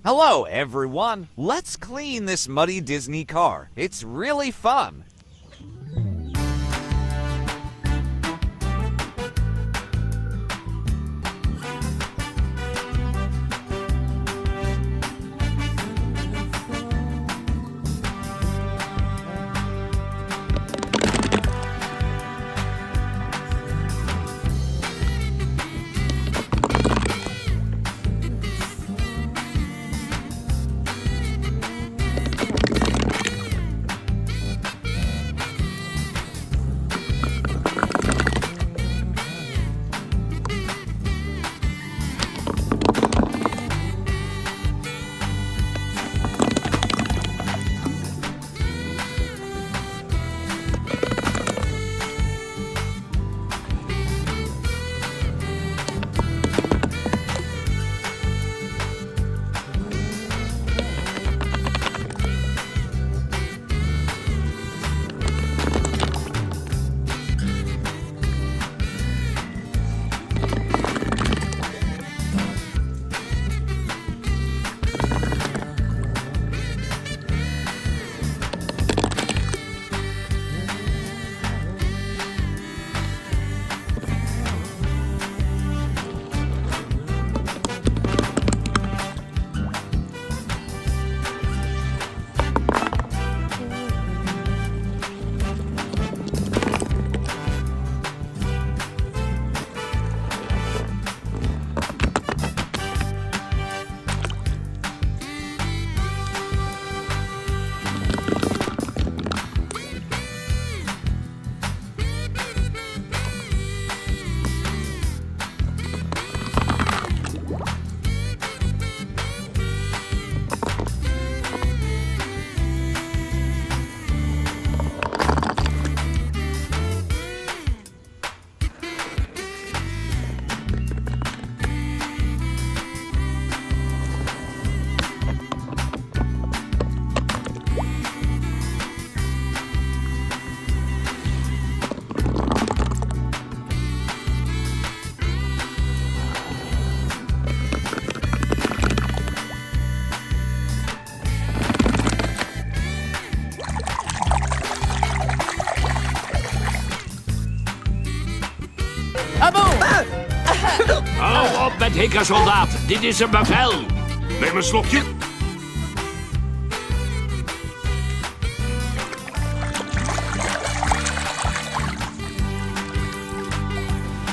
Hello, everyone. Let's clean this muddy Disney car. It's really fun. Hou op met hikken, soldaat. Dit is een bevel. Neem een slokje.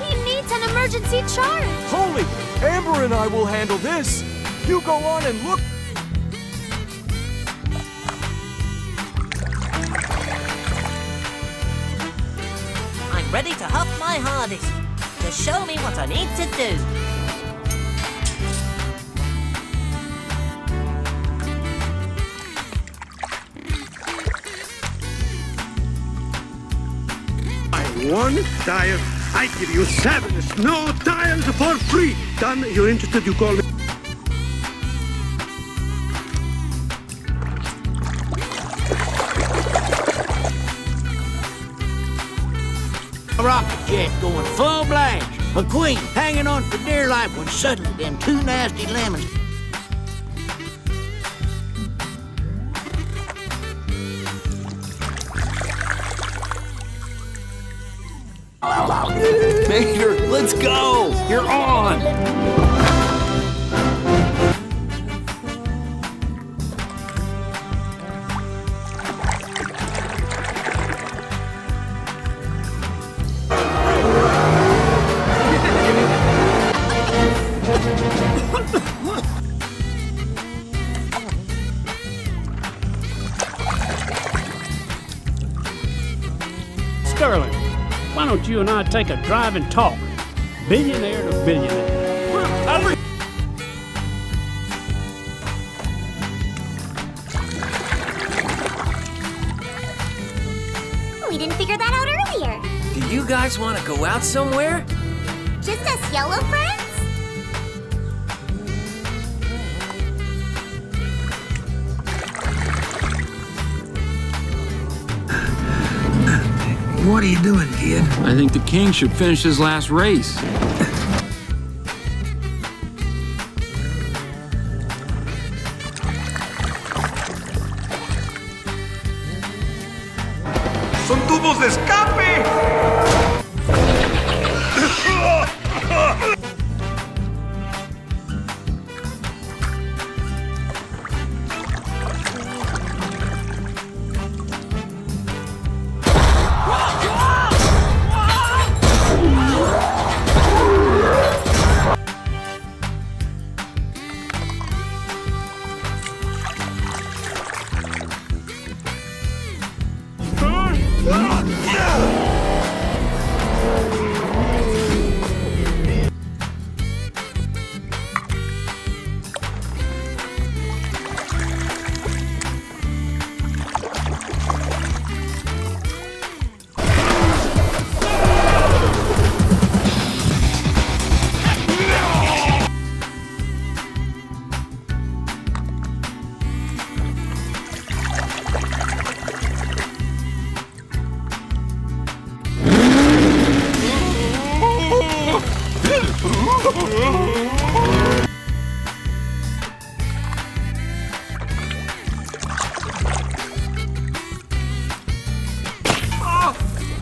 He needs an emergency charge. Holy, Amber and I will handle this. You go on and look. I'm ready to huff my hardest to show me what I need to do. One tire. I give you 7 snow tires for free. Done. You're interested? You call me. A rocket jet going full blast. McQueen hanging on for dear life when suddenly them two nasty lemons. Mater, let's go! You're on! Sterling, why don't you and I take a drive and talk? Billionaire to billionaire. We didn't figure that out earlier. Do you guys want to go out somewhere? Just us yellow friends? What are you doing, kid? I think the king should finish his last race. tubos de escape!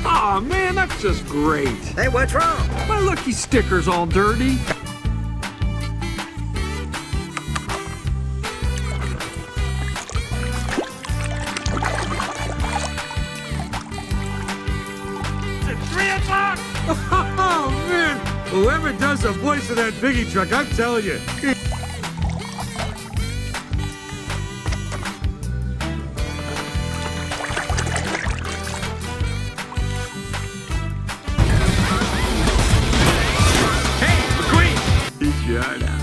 Aw, man, that's just great. Hey, what's wrong? My lucky sticker's all dirty. Oh, man! Whoever does the voice of that piggy truck, I'm telling you. Hey, McQueen! Shut up.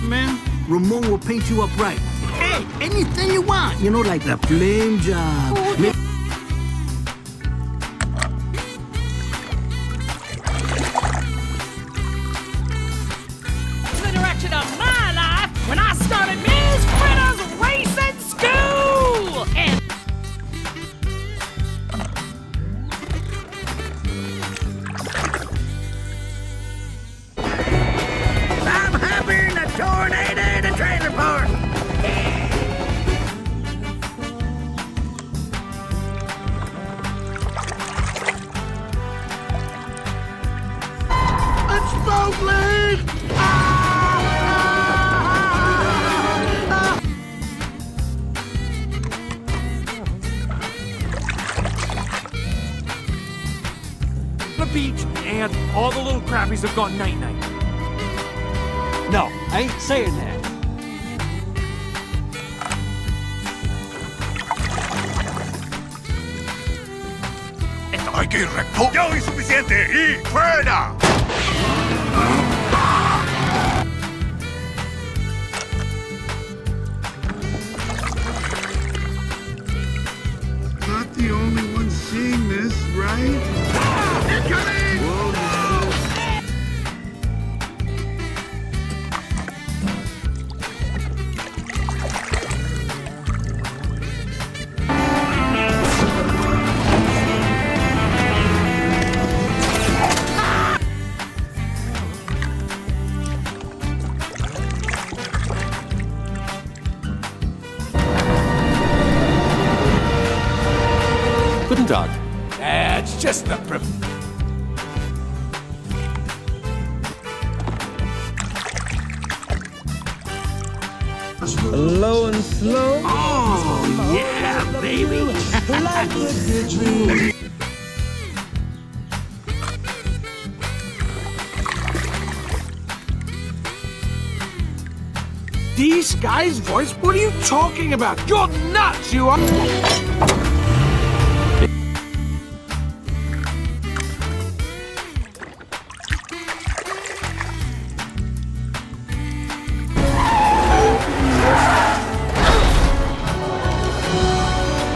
Man, Ramon will paint you up right. Hey, anything you want. You know, like the flame job. The direction of my life when I started Ms. Fritter's Racing School! And I'm having a tornado in a trailer park. Let's go, please! The beach and all the little crappies have gone night-night. No, I ain't saying that. ¡Hay que ir recto! ¡Ya oí suficiente! ¡Y fuera! Not the only one seeing this, right? Incoming! Whoa, no. Guten Tag. That's just the Low and slow. Oh, yeah, baby. These guys' voice? What are you talking about? You're nuts, you are!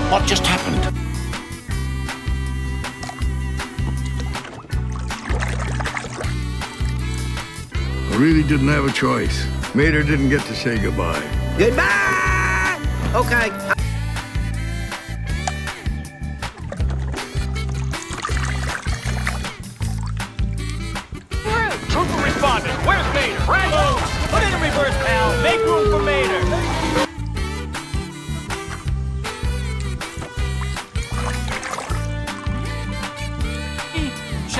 What just happened? I really didn't have a choice. Mater didn't get to say goodbye. Goodbye! Okay. Trooper responded. Where's Mater?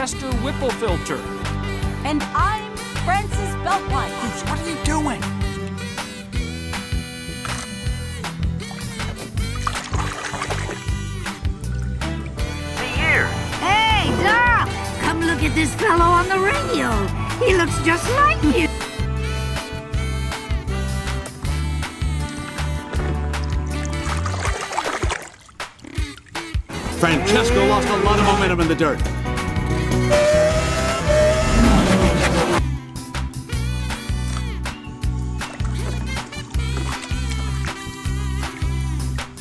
Hester Whipple Filter. And I'm Francis Beltline. Bruce, what are you doing? Hey, Doc! Come look at this fellow on the radio. He looks just like you. Francesco lost a lot of momentum in the dirt.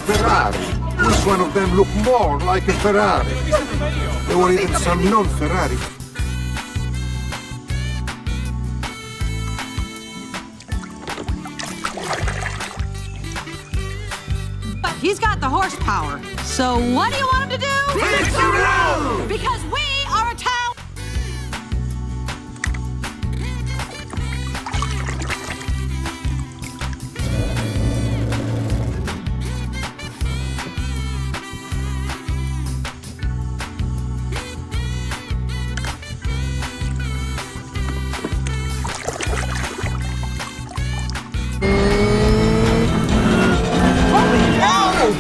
Ferrari. Which one of them look more like a Ferrari? Or even some non-Ferrari? But he's got the horsepower. So what do you want him to do? Fix the road! Because we are a town.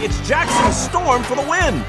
It's Jackson's Storm for the win!